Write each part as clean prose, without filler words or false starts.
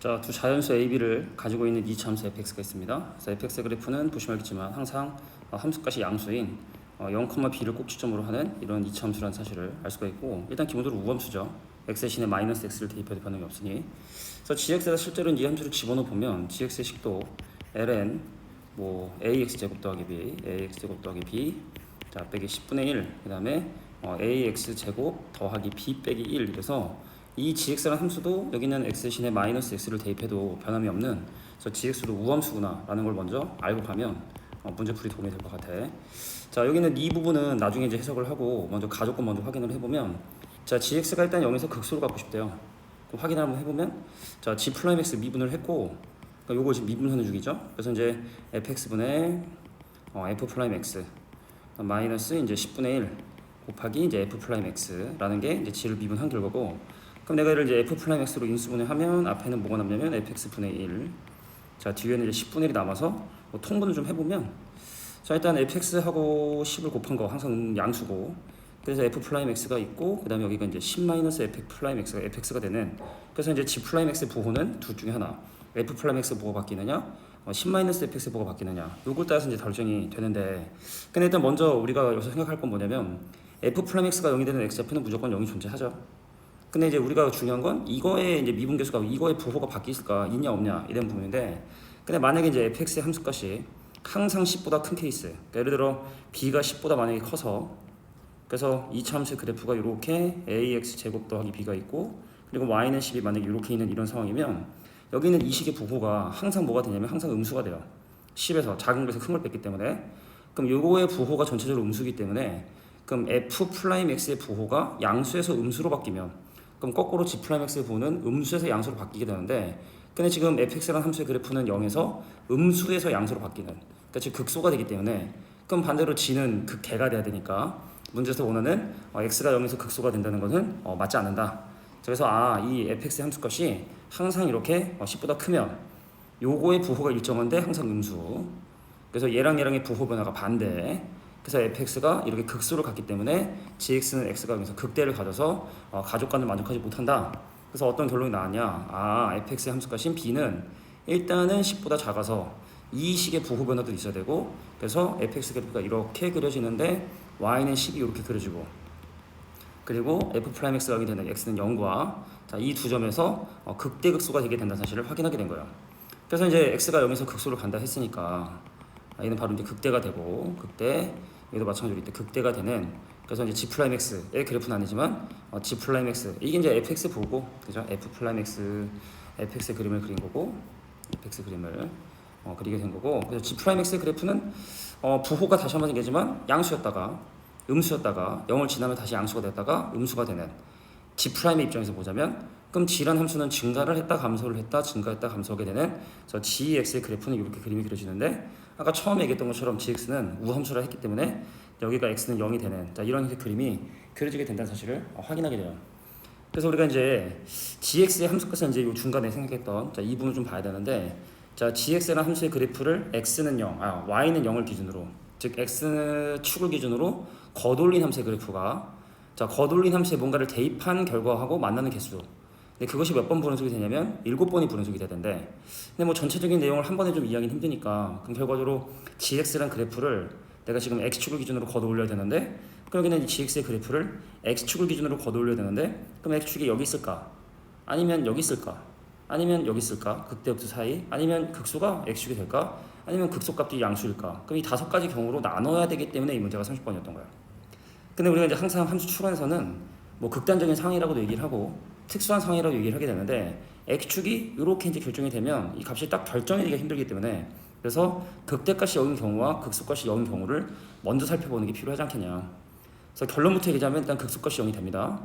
자, 두 자연수 A, B를 가지고 있는 이차함수 fx가 있습니다. 그래서 fx의 그래프는 보시면 알겠지만 항상 함수값이 양수인 0,b를 꼭지점으로 하는 이런 이차함수라는 사실을 알 수가 있고, 일단 기본적으로 우함수죠. x 대신에 마이너스 x를 대입해도 변동이 없으니. 그래서 gx에다 실제로 이 함수를 집어넣어 보면 gx의 식도 ln ax 제곱 더하기 b, ax 제곱 더하기 b, 자 빼기 10분의 1, 그 다음에 ax 제곱 더하기 b 빼기 1. 이래서 이 gx라는 함수도 여기 있는 x 대신에 마이너스 x를 대입해도 변함이 없는, 그래서 gx도 우함수구나 라는 걸 먼저 알고 가면 문제풀이 도움이 될 것 같아. 자, 여기는 이 부분은 나중에 이제 해석을 하고 먼저 가조건 먼저 확인을 해보면, 자 gx가 일단 0에서 극소를 갖고 싶대요. 그럼 확인을 한번 해보면, 자 g 플라임 x 미분을 했고, 그러니까 요거 지금 미분하는 중이죠. 그래서 이제 fx분의 f 플라임 x 마이너스 이제 10분의 1 곱하기 이제 f 플라임 x라는 게 이제 g를 미분한 결과고, 그럼 내가 이를 이제 f 플라임 x로 인수분해 하면 앞에는 뭐가 남냐면 fx분의 1, 자 뒤에는 이제 10분의 1이 남아서 통분을 좀 해보면, 자 일단 fx하고 10을 곱한 거 항상 양수고, 그래서 f 플라임 x가 있고, 그 다음에 여기가 이제 10 마이너스 f 플라임 x가 fx가 되는, 그래서 이제 g 플라임 x 부호는 둘 중에 하나, f 플라임 x 부호가 바뀌느냐 10 마이너스 fx 부호가 바뀌느냐, 요걸 따라서 이제 결정이 되는데, 근데 일단 먼저 우리가 여기서 생각할 건 뭐냐면 f 플라임 x가 0이 되는 x좌표는 무조건 0이 존재하죠. 근데 이제 우리가 중요한 건 이거의 이제 미분계수가 이거의 부호가 바뀌실까 있냐 없냐 이런 부분인데, 근데 만약에 이제 fx의 함수값이 항상 10보다 큰 케이스, 그러니까 예를 들어 b가 10보다 만약에 커서, 그래서 이차 함수의 그래프가 이렇게 ax 제곱 더하기 b가 있고, 그리고 y는 10이 만약에 이렇게 있는 이런 상황이면, 여기는 이 식의 부호가 항상 뭐가 되냐면 항상 음수가 돼요. 10에서 작은 것에서 큰 걸 뺐기 때문에. 그럼 요거의 부호가 전체적으로 음수이기 때문에, 그럼 f 플라임 x의 부호가 양수에서 음수로 바뀌면, 그럼 거꾸로 g 플라임 x의 부호는 음수에서 양수로 바뀌게 되는데, 근데 지금 fx라는 함수의 그래프는 0에서 음수에서 양수로 바뀌는, 그러니까 즉 극소가 되기 때문에, 그럼 반대로 g는 극개가 돼야 되니까 문제에서 원하는 x가 0에서 극소가 된다는 것은 맞지 않는다. 그래서 이 fx의 함수값이 항상 이렇게 10보다 크면 요거의 부호가 일정한데 항상 음수, 그래서 얘랑의 부호 변화가 반대, 그래서 fx가 이렇게 극수를 갖기 때문에 gx는 x가 여기서 극대를 가져서 가족관을 만족하지 못한다. 그래서 어떤 결론이 나왔냐, fx의 함수값인 b는 일단은 10보다 작아서 이 식의 부호 변화도 있어야 되고, 그래서 fx 그래프가 이렇게 그려지는데 y는 10이 이렇게 그려지고, 그리고 f 프라임 x가 0이 되는 x는 0과 이 두 점에서 극대극소가 되게 된다는 사실을 확인하게 된 거예요. 그래서 이제 x가 0에서 극소를 간다 했으니까 얘는 바로 이제 극대가 되고, 극대, 여기도 마찬가지로 이때 극대가 되는, 그래서 이제 g 프라임 x의 그래프는 아니지만 g 프라임 x, 이게 이제 fx 부호고, 그죠? f 프라임 x, fx의 그림을 그린 거고, fx 그림을 그리게 된 거고, 그래서 g 프라임 x의 그래프는 부호가 다시 한번 얘기하지만 양수였다가 음수였다가 0을 지나면 다시 양수가 됐다가 음수가 되는 g 프라임의 입장에서 보자면, 그럼 g란 함수는 증가를 했다 감소를 했다 증가했다 감소하게 되는, 그래서 gx의 그래프는 이렇게 그림이 그려지는데, 아까 처음에 얘기했던 것처럼 gx는 우함수라 했기 때문에 여기가 x는 0이 되는, 이런 그림이 그려지게 된다는 사실을 확인하게 돼요. 그래서 우리가 이제 gx의 함수값은 이제 이 중간에 생각했던 이 부분을 좀 봐야 되는데, 자 gx라는 함수의 그래프를 x는 0, y는 0을 기준으로, 즉 x 축을 기준으로 겉올린 함수의 그래프가, 자 겉올린 함수에 뭔가를 대입한 결과하고 만나는 개수, 근데 그것이 몇 번 분원속이 되냐면 7번이 분원속이 되던데, 근데 뭐 전체적인 내용을 한 번에 좀 이해하기는 힘드니까, 그럼 결과적으로 gx란 그래프를 내가 지금 x축을 기준으로 걷어올려야 되는데, 그럼 여기는 gx의 그래프를 x축을 기준으로 걷어올려야 되는데, 그럼 x축이 여기 있을까? 아니면 여기 있을까? 아니면 여기 있을까? 극대극소 사이? 아니면 극소가 x축이 될까? 아니면 극소값이 양수일까? 그럼 이 5가지 경우로 나눠야 되기 때문에 이 문제가 30번이었던 거예요. 근데 우리가 이제 항상 함수 추론에서는 뭐 극단적인 상황이라고도 얘기를 하고 특수한 상황이라고 얘기를 하게 되는데, x축이 이렇게 이제 결정이 되면 이 값이 딱 결정하기가 힘들기 때문에, 그래서 극대값이 0인 경우와 극소값이 0인 경우를 먼저 살펴보는 게 필요하지 않겠냐. 그래서 결론부터 얘기하자면 일단 극소값이 0이 됩니다.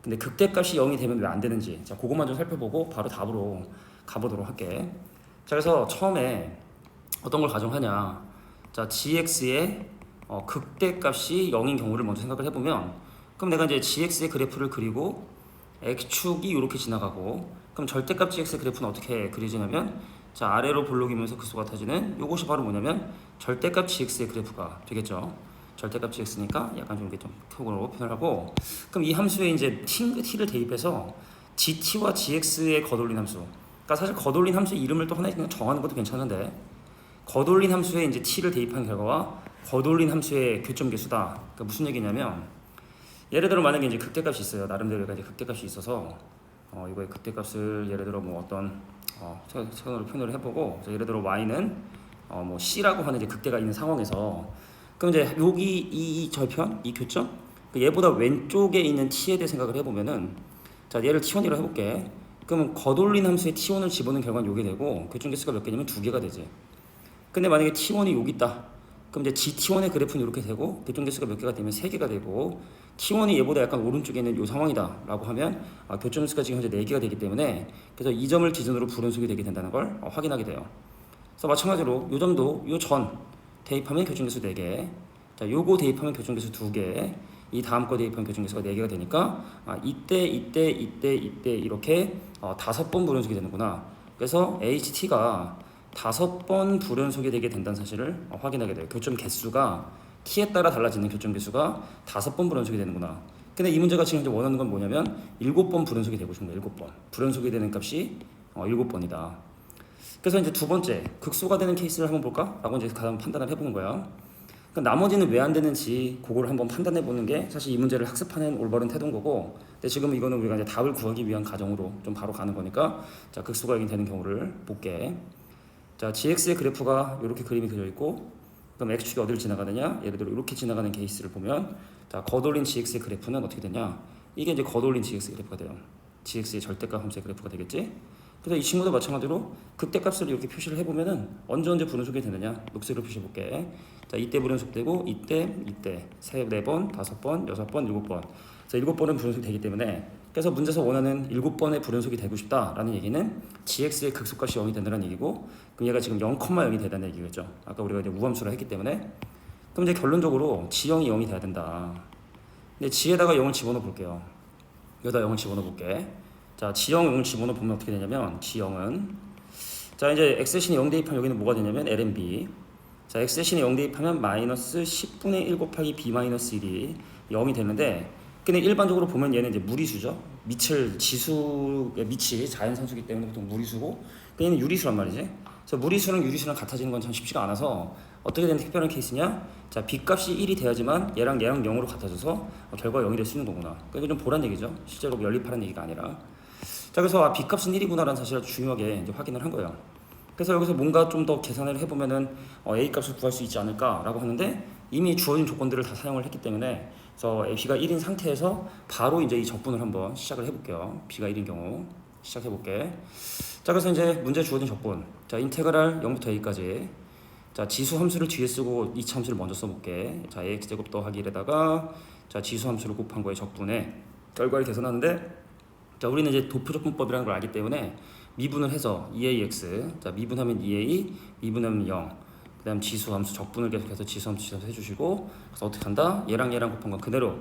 근데 극대값이 0이 되면 왜 안 되는지, 자 그것만 좀 살펴보고 바로 답으로 가보도록 할게. 자 그래서 처음에 어떤 걸 가정하냐, 자 gx의 극대값이 0인 경우를 먼저 생각을 해보면, 그럼 내가 이제 gx의 그래프를 그리고 x축이 이렇게 지나가고, 그럼 절대값 gx의 그래프는 어떻게 그려지냐면, 자 아래로 볼록이면서 극소가 타지는 요것이 바로 뭐냐면 절대값 gx의 그래프가 되겠죠. 절대값 gx니까 약간 좀 이렇게 좀 표로 표현하고, 그럼 이 함수에 이제 t를 대입해서 gt와 gx의 겉올린 함수, 그러니까 사실 거돌린 함수의 이름을 또 하나 그냥 정하는 것도 괜찮은데, 거돌린 함수에 이제 t를 대입한 결과와 거돌린 함수의 교점계수다. 그러니까 무슨 얘기냐면, 예를 들어 만약에 이제 극대값이 있어요. 나름대로 이제 극대값이 있어서 이거의 극대값을 예를 들어 뭐 어떤 차원으로 표현을 해보고, 예를 들어 y는 뭐 c라고 하는 이제 극대가 있는 상황에서, 그럼 이제 여기 이 절편, 이 교점, 얘보다 왼쪽에 있는 t에 대해 생각을 해보면은, 자 얘를 t1이라고 해볼게. 그러면 거돌린 함수에 t1을 집어넣은 결과는 요게 되고, 교점계수가 몇 개냐면 2개가 되지. 근데 만약에 t1이 여기 있다. 그럼 이제 gt1의 그래프는 이렇게 되고, 교점계수가 몇 개가 되면 3개가 되고, t1이 얘보다 약간 오른쪽에 있는 이 상황이다 라고 하면 교점계수가 지금 현재 4개가 되기 때문에, 그래서 이 점을 기준으로 불연속이 되게 된다는 걸 확인하게 돼요. 그래서 마찬가지로 이 점도 요 전 대입하면 교점계수 4개, 자 요거 대입하면 교점계수 2개, 이 다음 거 대입하면 교점계수가 4개가 되니까 이때 이렇게 5번 불연속이 되는구나. 그래서 HT가 5번 불연속이 되게 된다는 사실을 확인하게 돼요. 교점 개수가 t에 따라 달라지는 교점 개수가 5번 불연속이 되는구나. 근데 이 문제가 지금 원하는 건 뭐냐면 7번 불연속이 되고 싶은 거예요. 7번 불연속이 되는 값이 7번이다. 그래서 이제 두 번째 극소가 되는 케이스를 한번 볼까? 라고 이제 가장 판단을 해보는 거야. 그러니까 나머지는 왜 안 되는지 그걸 한번 판단해 보는 게 사실 이 문제를 학습하는 올바른 태도인 거고, 근데 지금 이거는 우리가 이제 답을 구하기 위한 과정으로 좀 바로 가는 거니까, 자 극소가 되는 경우를 볼게. 자 gx의 그래프가 이렇게 그림이 그려 있고, 그럼 x축이 어디를 지나가느냐? 예를 들어 이렇게 지나가는 케이스를 보면, 자 거돌린 gx의 그래프는 어떻게 되냐? 이게 이제 거돌린 gx의 그래프가 돼요. gx의 절대값 함수의 그래프가 되겠지? 그래서 이 친구도 마찬가지로 극대값을 이렇게 표시를 해보면은 언제 불연속이 되느냐? 녹색으로 표시해 볼게. 자 이때 불연속되고, 이때 4번, 5번, 6번, 7번. 그래서 7번은 불연속이 되기 때문에, 그래서 문제에서 원하는 7번의 불연속이 되고 싶다라는 얘기는 gx의 극소값이 0이 된다는 얘기고, 그럼 얘가 지금 0,0이 되다는 얘기겠죠. 아까 우리가 이제 우함수를 했기 때문에. 그럼 이제 결론적으로 g0이 0이 돼야 된다. 근데 g에다가 0을 집어넣어 볼게요. 여기다 0을 집어넣어 볼게. 자 g0, 0을 집어넣어 보면 어떻게 되냐면, g0은 자 이제 x대신에 0 대입하면 여기는 뭐가 되냐면 lnb. 자 x대신에 0 대입하면 마이너스 10분의 1 곱하기 b 마이너스 1이 0이 되는데, 근데 일반적으로 보면 얘는 이제 무리수죠. 밑을 밑이 자연상수기 때문에 보통 무리수고, 얘는 유리수란 말이지. 그래서 무리수랑 유리수랑 같아지는 건 참 쉽지가 않아서 어떻게 되는 특별한 케이스냐? 자 b값이 1이 돼야지만 얘랑 0으로 같아져서 결과가 0이 될 수 있는 거구나. 그러니까 좀 보란 얘기죠. 실제로 연립하라는 얘기가 아니라. 자 그래서 b값은 1이구나라는 사실을 중요하게 이제 확인을 한 거예요. 그래서 여기서 뭔가 좀 더 계산을 해보면은 a 값을 구할 수 있지 않을까라고 하는데, 이미 주어진 조건들을 다 사용을 했기 때문에, 그래서 b가 1인 상태에서 바로 이제 이 적분을 한번 시작을 해볼게요. b가 1인 경우 시작해볼게. 자 그래서 이제 문제 주어진 적분, 자 인테그랄 0부터 a까지, 자 지수 함수를 뒤에 쓰고 2차 함수를 먼저 써볼게. 자 ax제곱 더하기 1에다가 자 지수 함수를 곱한 거의 적분에 결과를 계산하는데, 자 우리는 이제 도표적분법이라는 걸 알기 때문에 미분을 해서 2ax, 자 미분하면 2a, 미분하면 0, 그 다음 지수 함수 적분을 계속해서 지수 함수 해주시고, 그래서 어떻게 한다? 얘랑 곱한 건 그대로,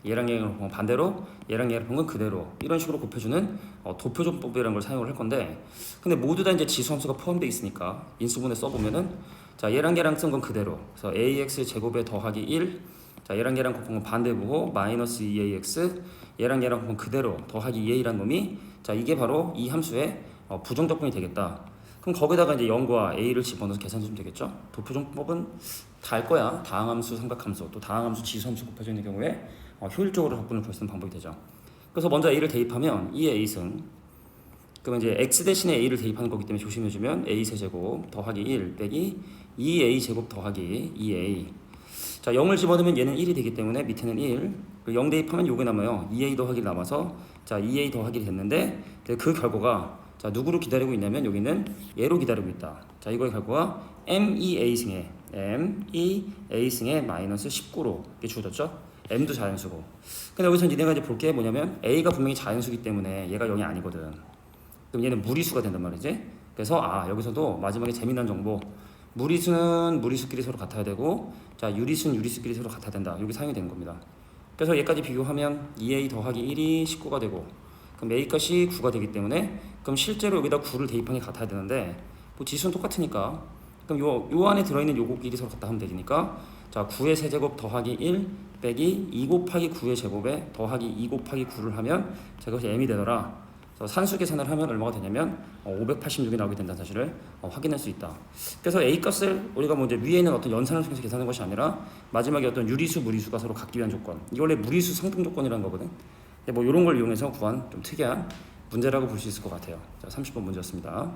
얘랑 곱한 건 반대로, 얘랑 곱한 건 그대로, 이런 식으로 곱해주는 도표적분법이라는 걸 사용을 할 건데, 근데 모두 다 이제 지수 함수가 포함되어 있으니까 인수분해 써보면은, 자 얘랑 쓴 건 그대로, 그래서 ax 제곱에 더하기 1, 자 얘랑 곱한 건 반대부호 마이너스 2ax, 얘랑 곱한 건 그대로 더하기 2a라는 놈이, 자 이게 바로 이 함수의 부정적분이 되겠다. 그럼 거기다가 이제 0과 a를 집어넣어서 계산해주면 되겠죠. 도표정법은 다 할 거야. 다항함수, 삼각함수, 또 다항함수, 지수함수 곱해져 있는 경우에 효율적으로 적분을 구할 수 있는 방법이 되죠. 그래서 먼저 a를 대입하면 2의 a승, 그러면 이제 x 대신에 a를 대입하는 거기 때문에 조심해주면 a 세제곱 더하기 1 빼기 2a 제곱 더하기 2a. 자 0을 집어넣으면 얘는 1이 되기 때문에 밑에는 1, 0 대입하면 요게 남아요. 2a 더하기 남아서 자 2a 더하기 됐는데, 그 결과가 자 누구로 기다리고 있냐면 여기는 얘로 기다리고 있다. 자 이거의 결과가 MEA승에 마이너스 19로 이렇게 주어졌죠. m도 자연수고. 근데 여기서 니네가 이제 볼 게 뭐냐면 a가 분명히 자연수기 때문에 얘가 0이 아니거든. 그럼 얘는 무리수가 된단 말이지. 그래서 여기서도 마지막에 재미난 정보, 무리수는 무리수끼리 서로 같아야 되고, 자 유리수는 유리수끼리 서로 같아야 된다. 여기 사용이 되는 겁니다. 그래서 얘까지 비교하면 2a 더하기 1이 19가 되고, 그럼 a 값이 9가 되기 때문에, 그럼 실제로 여기다 9를 대입한 게 같아야 되는데, 뭐 지수는 똑같으니까, 그럼 요 안에 들어있는 요거끼리 서로 같다 하면 되니까, 자 9의 세제곱 더하기 1 빼기 2 곱하기 9의 제곱에 더하기 2 곱하기 9를 하면 자 그것이 m이 되더라. 그래서 산수 계산을 하면 얼마가 되냐면 586이 나오게 된다는 사실을 확인할 수 있다. 그래서 A 값을 우리가 뭐 이제 위에 있는 어떤 연산을 통해서 계산하는 것이 아니라 마지막에 어떤 유리수, 무리수가 서로 같기 위한 조건. 이게 원래 무리수 상등 조건이라는 거거든. 뭐 이런 걸 이용해서 구한 좀 특이한 문제라고 볼 수 있을 것 같아요. 자, 30번 문제였습니다.